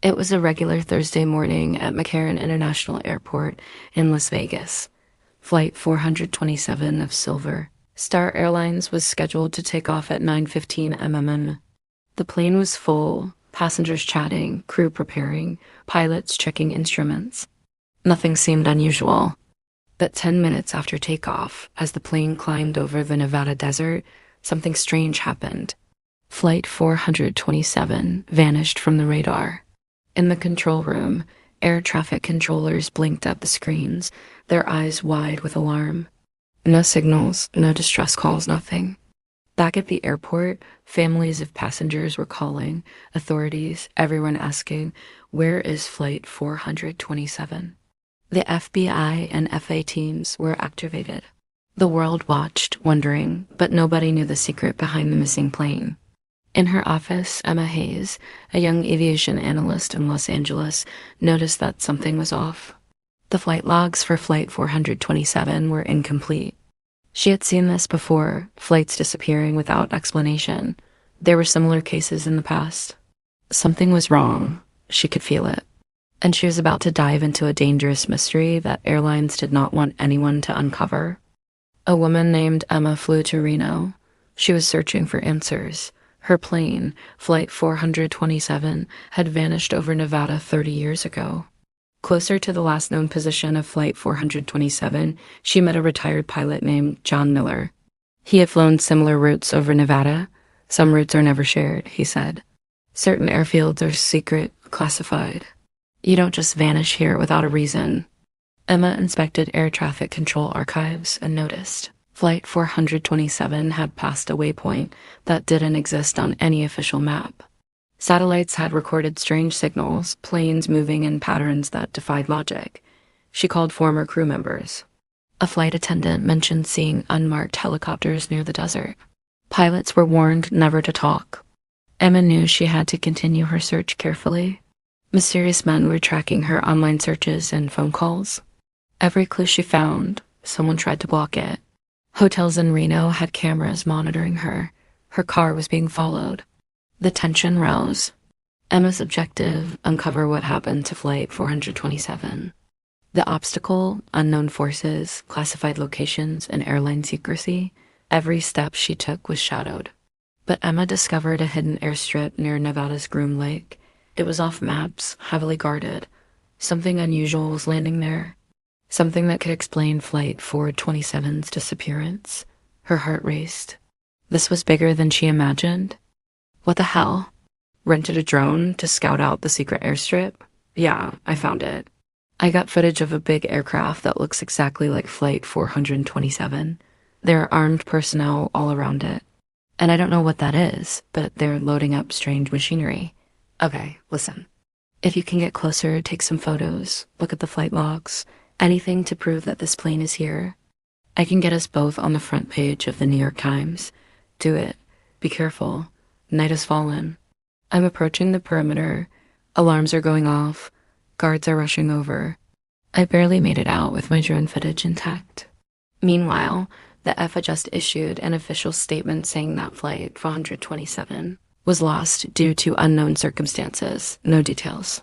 It was a regular Thursday morning at McCarran International Airport in Las Vegas. Flight 427 of Silver Star Airlines was scheduled to take off at 9:15 m.m. The plane was full, passengers chatting, crew preparing, pilots checking instruments. Nothing seemed unusual. But 10 minutes after takeoff, as the plane climbed over the Nevada desert, something strange happened. Flight 427 vanished from the radar. In the control room, air traffic controllers blinked at the screens, their eyes wide with alarm. No signals, no distress calls, nothing. Back at the airport, families of passengers were calling, authorities, everyone asking, "Where is Flight 427? The FBI and FA teams were activated. The world watched, wondering, but nobody knew the secret behind the missing plane. In her office, Emma Hayes, a young aviation analyst in Los Angeles, noticed that something was off. The flight logs for Flight 427 were incomplete. She had seen this before, flights disappearing without explanation. There were similar cases in the past. Something was wrong. She could feel it. And she was about to dive into a dangerous mystery that airlines did not want anyone to uncover. A woman named Emma flew to Reno. She was searching for answers. Her plane, Flight 427, had vanished over Nevada 30 years ago. Closer to the last known position of Flight 427, she met a retired pilot named John Miller. He had flown similar routes over Nevada. Some routes are never shared, he said. Certain airfields are secret, classified. You don't just vanish here without a reason. Emma inspected air traffic control archives and noticed Flight 427 had passed a waypoint that didn't exist on any official map. Satellites had recorded strange signals, planes moving in patterns that defied logic. She called former crew members. A flight attendant mentioned seeing unmarked helicopters near the desert. Pilots were warned never to talk. Emma knew she had to continue her search carefully. Mysterious men were tracking her online searches and phone calls. Every clue she found, someone tried to block it. Hotels in Reno had cameras monitoring her. Her car was being followed. The tension rose. Emma's objective: uncover what happened to Flight 427. The obstacle: unknown forces, classified locations, and airline secrecy. Every step she took was shadowed. But Emma discovered a hidden airstrip near Nevada's Groom Lake. It was off maps, heavily guarded. Something unusual was landing there. Something that could explain Flight 427's disappearance. Her heart raced. This was bigger than she imagined. What the hell? Rented a drone to scout out the secret airstrip? Yeah, I found it. I got footage of a big aircraft that looks exactly like Flight 427. There are armed personnel all around it. And I don't know what that is, but they're loading up strange machinery. Okay, listen. If you can get closer, take some photos, look at the flight logs, anything to prove that this plane is here. I can get us both on the front page of the New York Times. Do it. Be careful. Night has fallen. I'm approaching the perimeter. Alarms are going off. Guards are rushing over. I barely made it out with my drone footage intact. Meanwhile, the FA just issued an official statement saying that Flight 427 was lost due to unknown circumstances. No details.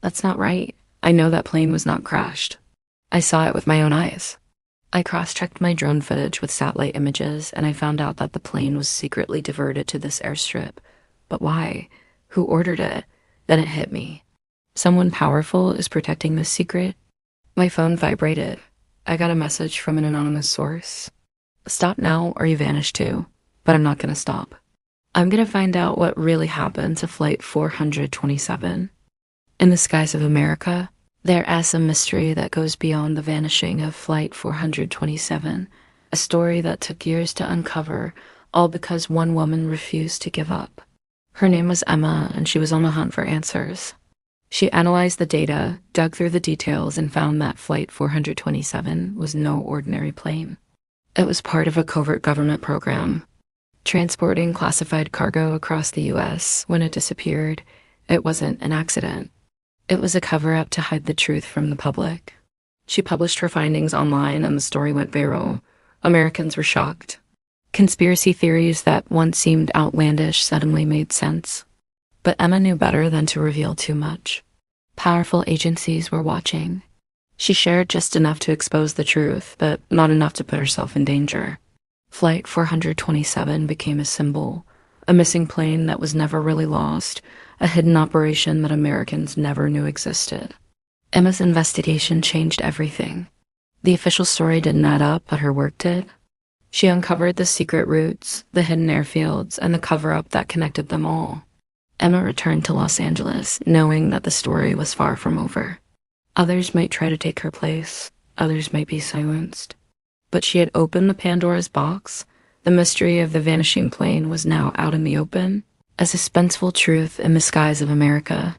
That's not right. I know that plane was not crashed. I saw it with my own eyes. I cross-checked my drone footage with satellite images, and I found out that the plane was secretly diverted to this airstrip. But why? Who ordered it? Then it hit me. Someone powerful is protecting this secret. My phone vibrated. I got a message from an anonymous source. Stop now or you vanish too. But I'm not gonna stop. I'm gonna find out what really happened to Flight 427. In the skies of America, there is a mystery that goes beyond the vanishing of Flight 427, a story that took years to uncover, all because one woman refused to give up. Her name was Emma, and she was on the hunt for answers. She analyzed the data, dug through the details, and found that Flight 427 was no ordinary plane. It was part of a covert government program, transporting classified cargo across the U.S. When it disappeared, it wasn't an accident. It was a cover-up to hide the truth from the public. She published her findings online and the story went viral. Americans were shocked. Conspiracy theories that once seemed outlandish suddenly made sense. But Emma knew better than to reveal too much. Powerful agencies were watching. She shared just enough to expose the truth, but not enough to put herself in danger. Flight 427 became a symbol, a missing plane that was never really lost, a hidden operation that Americans never knew existed. Emma's investigation changed everything. The official story didn't add up, but her work did. She uncovered the secret routes, the hidden airfields, and the cover-up that connected them all. Emma returned to Los Angeles, knowing that the story was far from over. Others might try to take her place, others might be silenced. But she had opened the Pandora's box. The mystery of the vanishing plane was now out in the open, a suspenseful truth in the skies of America.